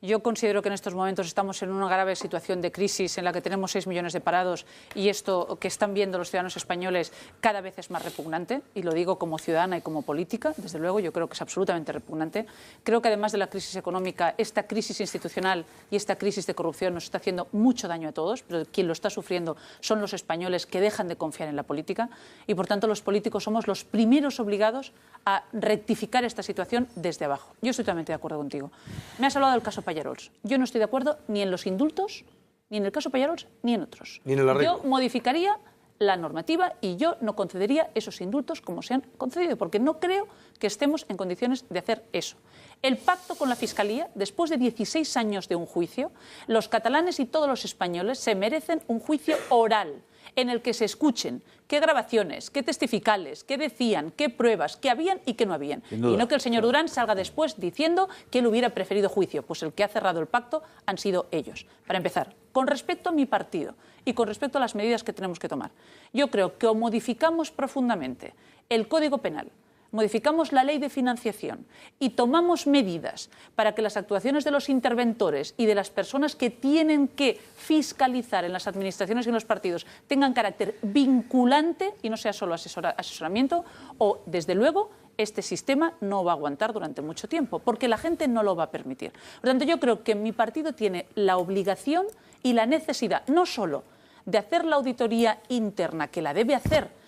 Yo considero que en estos momentos estamos en una grave situación de crisis en la que tenemos 6 millones de parados y esto que están viendo los ciudadanos españoles cada vez es más repugnante, y lo digo como ciudadana y como política, desde luego yo creo que es absolutamente repugnante. Creo que además de la crisis económica, esta crisis institucional y esta crisis de corrupción nos está haciendo mucho daño a todos, pero quien lo está sufriendo son los españoles que dejan de confiar en la política y por tanto los políticos somos los primeros obligados a rectificar esta situación desde abajo. Yo estoy totalmente de acuerdo contigo. Me has hablado del caso Pallarols. Yo no estoy de acuerdo ni en los indultos, ni en el caso Pallarols, ni en otros. Ni en el arreglo. Yo modificaría la normativa y yo no concedería esos indultos como se han concedido, porque no creo que estemos en condiciones de hacer eso. El pacto con la Fiscalía, después de 16 años de un juicio, los catalanes y todos los españoles se merecen un juicio oral, en el que se escuchen qué grabaciones, qué testificales, qué decían, qué pruebas, qué habían y qué no habían. Y no que el señor Durán salga después diciendo que él hubiera preferido juicio, pues el que ha cerrado el pacto han sido ellos. Para empezar, con respecto a mi partido y con respecto a las medidas que tenemos que tomar, yo creo que o modificamos profundamente el Código Penal, modificamos la ley de financiación y tomamos medidas para que las actuaciones de los interventores y de las personas que tienen que fiscalizar en las administraciones y en los partidos tengan carácter vinculante y no sea solo asesoramiento, o desde luego este sistema no va a aguantar durante mucho tiempo, porque la gente no lo va a permitir. Por lo tanto, yo creo que mi partido tiene la obligación y la necesidad no solo de hacer la auditoría interna, que la debe hacer,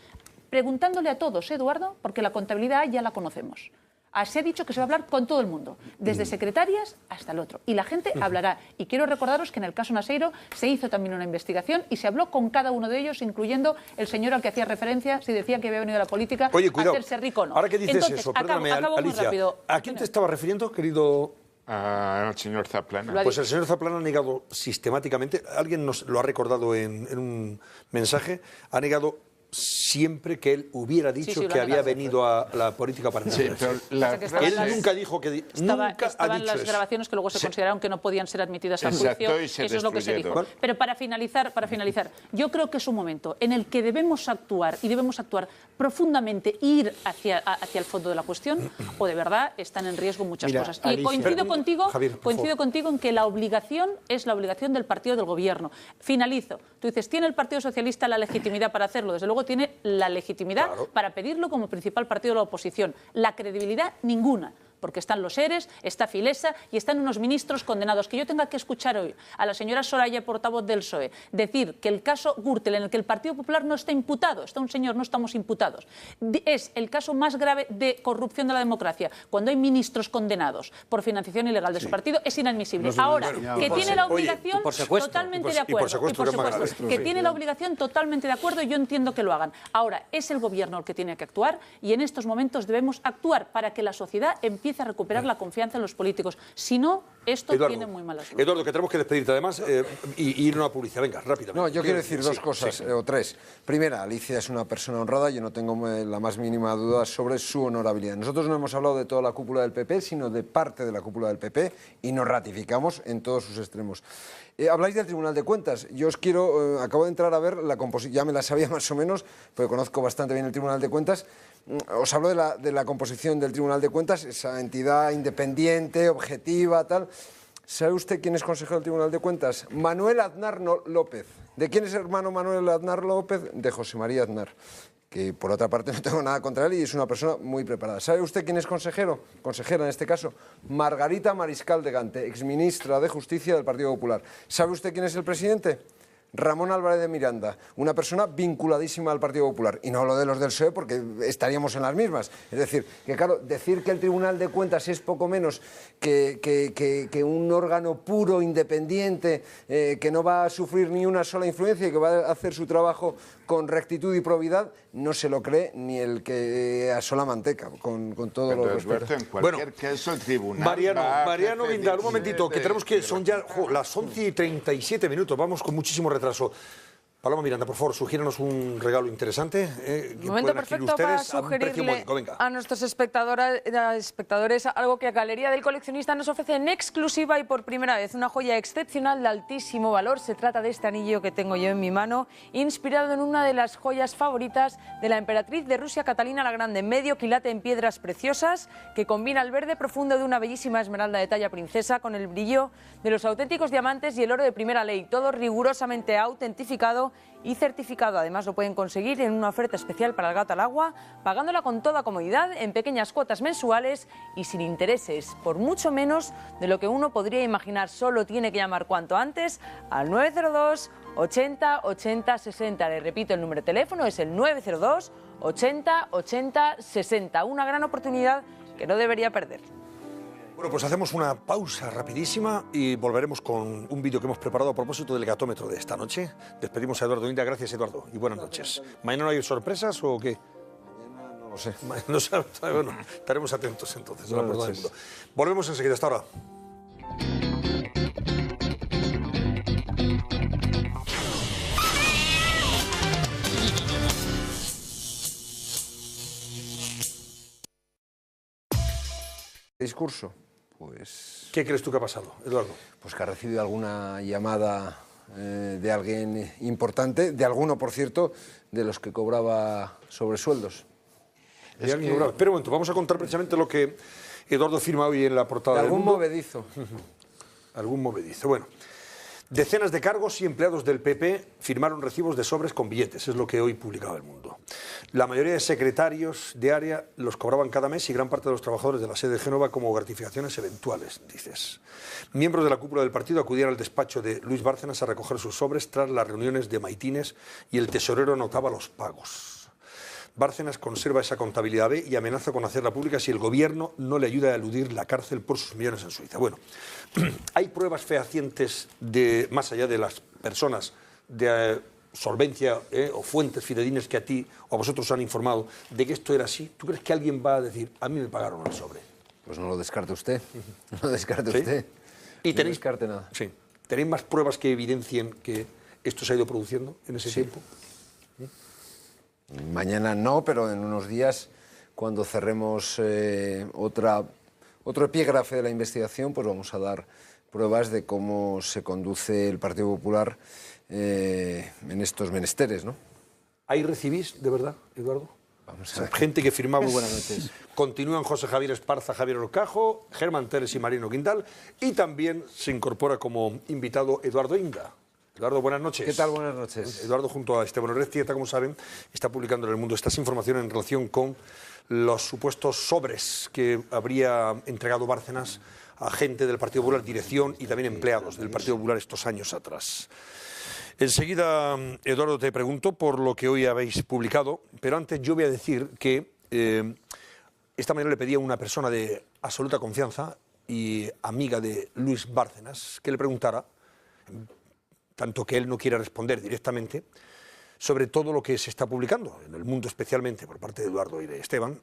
preguntándole a todos, Eduardo, porque la contabilidad ya la conocemos. Se ha dicho que se va a hablar con todo el mundo, desde secretarias hasta el otro. Y la gente hablará. Y quiero recordaros que en el caso Naseiro se hizo también una investigación y se habló con cada uno de ellos, incluyendo el señor al que hacía referencia, si decía que había venido a la política a hacerse rico o no. Ahora que dices entonces, eso, perdóname, acabo Alicia, muy rápido. ¿A quién te estaba refiriendo, querido...? Al señor Zaplana. Pues el señor Zaplana ha negado sistemáticamente, alguien nos lo ha recordado en un mensaje, ha negado siempre que él hubiera dicho que había venido a la política para sí, pero él nunca dijo que estaban las grabaciones que luego se consideraron que no podían ser admitidas al juicio. Eso es lo que se dijo. Pero para finalizar, yo creo que es un momento en el que debemos actuar y debemos actuar profundamente, ir hacia el fondo de la cuestión, o de verdad están en riesgo muchas cosas. Y coincido contigo en que la obligación es la obligación del partido del gobierno. Finalizo. Tú dices, ¿tiene el Partido Socialista la legitimidad para hacerlo? Desde luego tiene la legitimidad para pedirlo como principal partido de la oposición. La credibilidad, ninguna. Porque están los ERES, está Filesa y están unos ministros condenados. Que yo tenga que escuchar hoy a la señora Soraya, portavoz del PSOE, decir que el caso Gürtel, en el que el Partido Popular no está imputado, está un señor, no estamos imputados, es el caso más grave de corrupción de la democracia, cuando hay ministros condenados por financiación ilegal de su partido, es inadmisible. Ahora, que tiene la obligación totalmente de acuerdo, que tiene la obligación totalmente de acuerdo, y yo entiendo que lo hagan. Ahora, es el gobierno el que tiene que actuar y en estos momentos debemos actuar para que la sociedad empiece a recuperar la confianza en los políticos. Si no, esto tiene muy malas luces. Eduardo, que tenemos que despedirte además y ir a una publicidad. Venga, rápidamente. No, yo quiero decir dos cosas, o tres. Primera, Alicia es una persona honrada, yo no tengo la más mínima duda sobre su honorabilidad. Nosotros no hemos hablado de toda la cúpula del PP, sino de parte de la cúpula del PP y nos ratificamos en todos sus extremos. Habláis del Tribunal de Cuentas. Yo os quiero, acabo de entrar a ver la composición, ya me la sabía más o menos, porque conozco bastante bien el Tribunal de Cuentas. Os hablo de la composición del Tribunal de Cuentas, esa entidad independiente, objetiva, tal. ¿Sabe usted quién es consejero del Tribunal de Cuentas? Manuel Aznar López. ¿De quién es hermano Manuel Aznar López? De José María Aznar, que por otra parte no tengo nada contra él y es una persona muy preparada. ¿Sabe usted quién es consejero? Consejera en este caso, Margarita Mariscal de Gante, exministra de Justicia del Partido Popular. ¿Sabe usted quién es el presidente? Ramón Álvarez de Miranda, una persona vinculadísima al Partido Popular. Y no hablo de los del PSOE porque estaríamos en las mismas. Es decir, que claro, decir que el Tribunal de Cuentas es poco menos que un órgano puro, independiente, que no va a sufrir ni una sola influencia y que va a hacer su trabajo con rectitud y probidad, no se lo cree ni el que asola manteca, con todo lo respeto. En cualquier caso, el tribunal Mariano Guindal, un momentito, que tenemos que, son ya las 11:37 minutos, vamos con muchísimo retraso. Paloma Miranda, por favor, sugiéranos un regalo interesante. Momento perfecto para sugerirle a nuestros espectadores algo que Galería del Coleccionista nos ofrece en exclusiva y por primera vez, una joya excepcional de altísimo valor. Se trata de este anillo que tengo yo en mi mano, inspirado en una de las joyas favoritas de la emperatriz de Rusia, Catalina la Grande, medio quilate en piedras preciosas, que combina el verde profundo de una bellísima esmeralda de talla princesa con el brillo de los auténticos diamantes y el oro de primera ley, todo rigurosamente autentificado y certificado. Además lo pueden conseguir en una oferta especial para el Gato al Agua, pagándola con toda comodidad en pequeñas cuotas mensuales y sin intereses, por mucho menos de lo que uno podría imaginar. Solo tiene que llamar cuanto antes al 902 80 80 60. Le repito, el número de teléfono es el 902 80 80 60. Una gran oportunidad que no debería perder. Bueno, pues hacemos una pausa rapidísima y volveremos con un vídeo que hemos preparado a propósito del gatómetro de esta noche. Despedimos a Eduardo Inda. Gracias, Eduardo, y buenas noches. ¿Mañana no hay sorpresas o qué? Mañana no lo sé. No sabe, bueno, estaremos atentos entonces. Volvemos enseguida. Hasta ahora. Discurso. Pues, ¿qué crees tú que ha pasado, Eduardo? Pues que ha recibido alguna llamada de alguien importante, de alguno, por cierto, de los que cobraba sobresueldos. Espera un momento, vamos a contar precisamente lo que Eduardo firma hoy en la portada del Mundo. Algún movedizo. Algún movedizo. Bueno, decenas de cargos y empleados del PP firmaron recibos de sobres con billetes, es lo que hoy publicaba El Mundo. La mayoría de secretarios de área los cobraban cada mes y gran parte de los trabajadores de la sede de Génova como gratificaciones eventuales, dices. Miembros de la cúpula del partido acudían al despacho de Luis Bárcenas a recoger sus sobres tras las reuniones de maitines y el tesorero anotaba los pagos. Bárcenas conserva esa contabilidad B y amenaza con hacerla pública si el gobierno no le ayuda a eludir la cárcel por sus millones en Suiza. Bueno, hay pruebas fehacientes más allá de las personas de solvencia o fuentes fidedignas que a ti o a vosotros os han informado de que esto era así. ¿Tú crees que alguien va a decir, a mí me pagaron el sobre? Pues no lo descarte usted. No lo descarte usted. ¿Y tenéis, no descarte nada. Sí. ¿Tenéis más pruebas que evidencien que esto se ha ido produciendo en ese tiempo? Mañana no, pero en unos días, cuando cerremos otro epígrafe de la investigación, pues vamos a dar pruebas de cómo se conduce el Partido Popular en estos menesteres, ¿no? ¿Ahí recibís, de verdad, Eduardo? Vamos a ver. Gente que firmaba. Muy buenas noches. Continúan José Javier Esparza, Javier Orcajo, Germán Teres y Marino Quintal, y también se incorpora como invitado Eduardo Inda. Eduardo, buenas noches. ¿Qué tal? Buenas noches. Eduardo, junto a Esteban Orestieta, como saben, está publicando en El Mundo estas informaciones en relación con los supuestos sobres que habría entregado Bárcenas a gente del Partido Popular, dirección y también empleados del Partido Popular estos años atrás. Enseguida, Eduardo, te pregunto por lo que hoy habéis publicado, pero antes yo voy a decir que esta mañana le pedí a una persona de absoluta confianza y amiga de Luis Bárcenas que le preguntara, tanto que él no quiere responder directamente, sobre todo lo que se está publicando en El Mundo, especialmente por parte de Eduardo y de Esteban.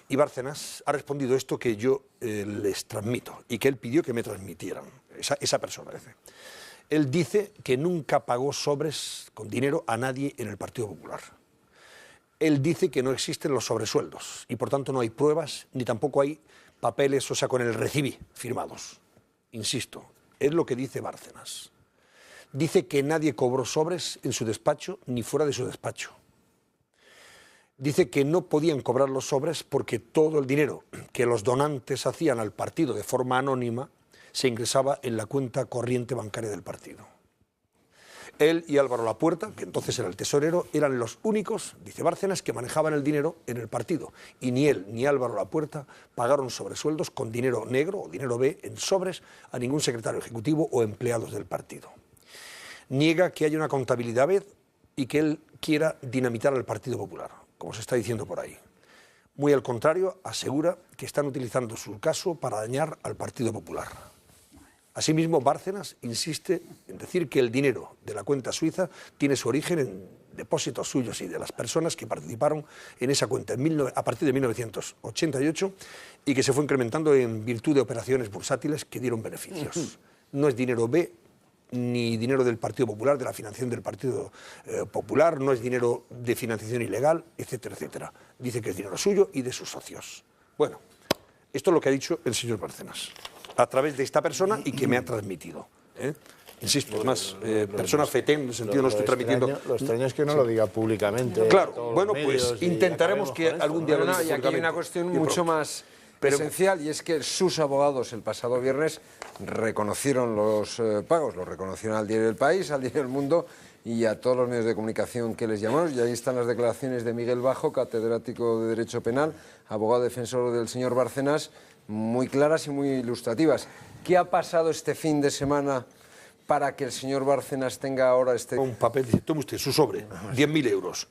Y Bárcenas ha respondido esto que yo les transmito y que él pidió que me transmitieran, esa persona. Él dice que nunca pagó sobres con dinero a nadie en el Partido Popular. Él dice que no existen los sobresueldos y por tanto no hay pruebas ni tampoco hay papeles, o sea, con el recibí firmados. Insisto, es lo que dice Bárcenas. Dice que nadie cobró sobres en su despacho ni fuera de su despacho. Dice que no podían cobrar los sobres porque todo el dinero que los donantes hacían al partido de forma anónima se ingresaba en la cuenta corriente bancaria del partido. Él y Álvaro Lapuerta, que entonces era el tesorero, eran los únicos, dice Bárcenas, que manejaban el dinero en el partido. Y ni él ni Álvaro Lapuerta pagaron sobresueldos con dinero negro o dinero B en sobres a ningún secretario ejecutivo o empleados del partido. Niega que haya una contabilidad B y que él quiera dinamitar al Partido Popular, como se está diciendo por ahí. Muy al contrario, asegura que están utilizando su caso para dañar al Partido Popular. Asimismo, Bárcenas insiste en decir que el dinero de la cuenta suiza tiene su origen en depósitos suyos y de las personas que participaron en esa cuenta a partir de 1988 y que se fue incrementando en virtud de operaciones bursátiles que dieron beneficios. No es dinero B ni dinero del Partido Popular, de la financiación del Partido Popular, no es dinero de financiación ilegal, etcétera, etcétera. Dice que es dinero suyo y de sus socios. Bueno, esto es lo que ha dicho el señor Bárcenas, a través de esta persona y que me ha transmitido. Insisto, además, persona fetén, en el sentido no estoy transmitiendo... Lo extraño es que no lo diga públicamente. Claro, bueno, pues intentaremos que algún día lo diga públicamente. Y aquí hay una cuestión mucho más esencial, y es que sus abogados el pasado viernes reconocieron los pagos, los reconocieron al Diario del País, al Diario del Mundo y a todos los medios de comunicación que les llamamos, y ahí están las declaraciones de Miguel Bajo, catedrático de Derecho Penal, abogado defensor del señor Bárcenas, muy claras y muy ilustrativas. ¿Qué ha pasado este fin de semana para que el señor Bárcenas tenga ahora un papel? Dice, tome usted su sobre, 10.000 euros.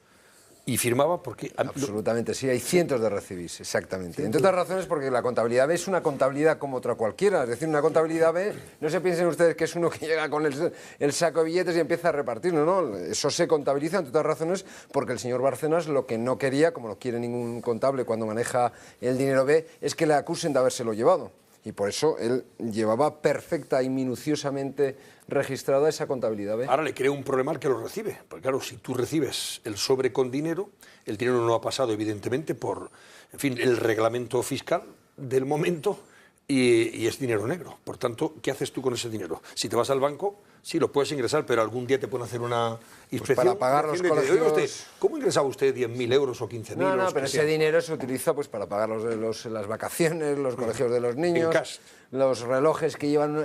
Y firmaba porque... Absolutamente, sí, hay cientos de recibís, exactamente. Entre otras razones porque la contabilidad B es una contabilidad como otra cualquiera. Es decir, una contabilidad B, no se piensen ustedes que es uno que llega con el saco de billetes y empieza a repartir. No, no, eso se contabiliza, entre otras razones, porque el señor Bárcenas lo que no quería, como no quiere ningún contable cuando maneja el dinero B, es que le acusen de habérselo llevado. Y por eso él llevaba perfecta y minuciosamente registrada esa contabilidad B. Ahora le crea un problema al que lo recibe, porque claro, si tú recibes el sobre con dinero, el dinero no ha pasado evidentemente por, en fin, el reglamento fiscal del momento y es dinero negro. Por tanto, ¿qué haces tú con ese dinero? Si te vas al banco, sí, lo puedes ingresar, pero algún día te pueden hacer una inspección. Pues para pagar los colegios... ¿Cómo ingresaba usted 10.000 euros o 15.000? No, pero ese dinero se utiliza pues para pagar las vacaciones, los colegios de los niños, los relojes que llevan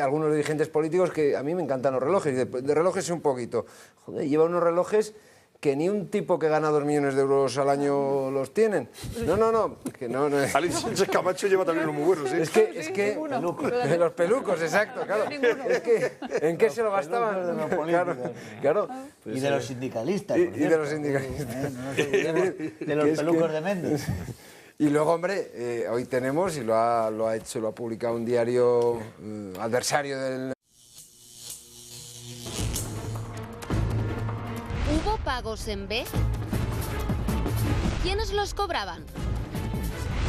algunos dirigentes políticos, que a mí me encantan los relojes, de relojes un poquito. Joder, lleva unos relojes que ni un tipo que gana 2 millones de euros al año los tienen. No. Que no. Alicia Sánchez Camacho lleva también unos muy buenos, ¿sí? Es que los pelucos, exacto, claro. Es que, ¿en qué se lo gastaban? Claro. Y de los sindicalistas. Y de los sindicalistas. De los pelucos de Méndez. Y luego, hombre, hoy tenemos, y lo ha publicado un diario adversario del... ¿Hubo pagos en B? ¿Quiénes los cobraban?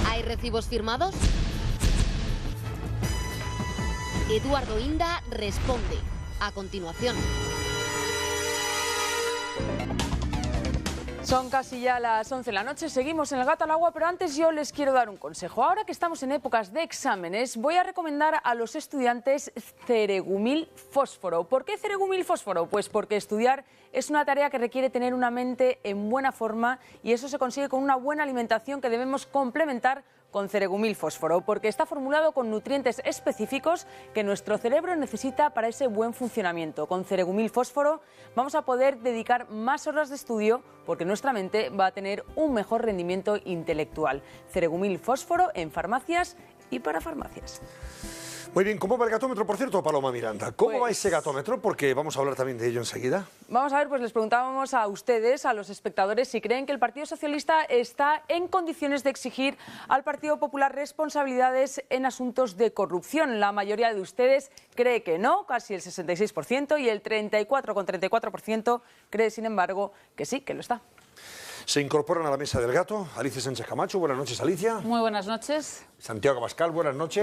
¿Hay recibos firmados? Eduardo Inda responde a continuación. Son casi ya las 11 de la noche, seguimos en El Gato al Agua, pero antes yo les quiero dar un consejo. Ahora que estamos en épocas de exámenes, voy a recomendar a los estudiantes Ceregumil Fósforo. ¿Por qué Ceregumil Fósforo? Pues porque estudiar es una tarea que requiere tener una mente en buena forma y eso se consigue con una buena alimentación que debemos complementar con Ceregumil Fósforo, porque está formulado con nutrientes específicos que nuestro cerebro necesita para ese buen funcionamiento. Con Ceregumil Fósforo vamos a poder dedicar más horas de estudio porque nuestra mente va a tener un mejor rendimiento intelectual. Ceregumil Fósforo en farmacias y para farmacias. Muy bien, ¿cómo va el gatómetro, por cierto, Paloma Miranda? ¿Cómo va ese gatómetro? Porque vamos a hablar también de ello enseguida. Vamos a ver, pues les preguntábamos a ustedes, a los espectadores, si creen que el Partido Socialista está en condiciones de exigir al Partido Popular responsabilidades en asuntos de corrupción. La mayoría de ustedes cree que no, casi el 66%, y el 34,34% cree, sin embargo, que sí, que lo está. Se incorporan a la mesa del gato Alicia Sánchez Camacho. Buenas noches, Alicia. Muy buenas noches. Santiago Abascal, buenas noches.